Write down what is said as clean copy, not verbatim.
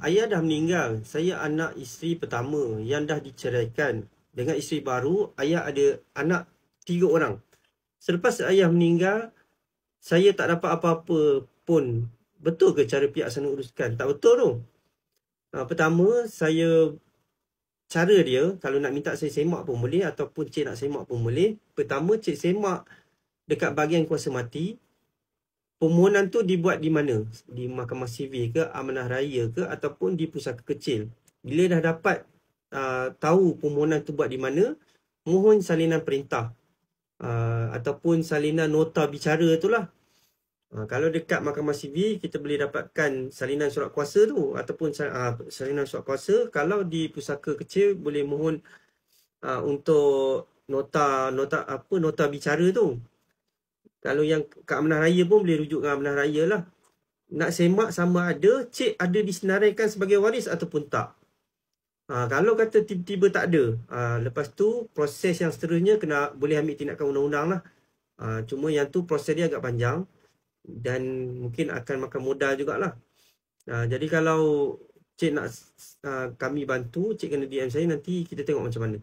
ayah dah meninggal. Saya anak isteri pertama yang dah diceraikan. Dengan isteri baru, ayah ada anak 3 orang. Selepas ayah meninggal, saya tak dapat apa-apa pun. Betul ke cara pihak sana uruskan? Tak betul tu. Pertama, cara dia, kalau nak minta saya semak pun boleh ataupun cik nak semak pun boleh. Pertama, cik semak dekat bahagian kuasa mati. Permohonan tu dibuat di mana? Di Mahkamah Sivil ke, Amanah Raya ke, ataupun di pusaka kecil. Bila dah dapat tahu permohonan tu buat di mana, mohon salinan perintah ataupun salinan nota bicara tu lah. Kalau dekat Mahkamah Sivil, kita boleh dapatkan salinan surat kuasa tu ataupun salinan surat kuasa. Kalau di pusaka kecil, boleh mohon untuk nota bicara tu. Kalau yang kat Amanah Raya pun boleh rujuk dengan Amanah Raya lah. Nak semak sama ada cik ada disenaraikan sebagai waris ataupun tak. Kalau kata tiba-tiba tak ada, lepas tu proses yang seterusnya boleh ambil tindakan undang-undang lah. Cuma yang tu proses dia agak panjang dan mungkin akan makan modal jugalah. Jadi kalau cik nak kami bantu, cik kena DM saya, nanti kita tengok macam mana.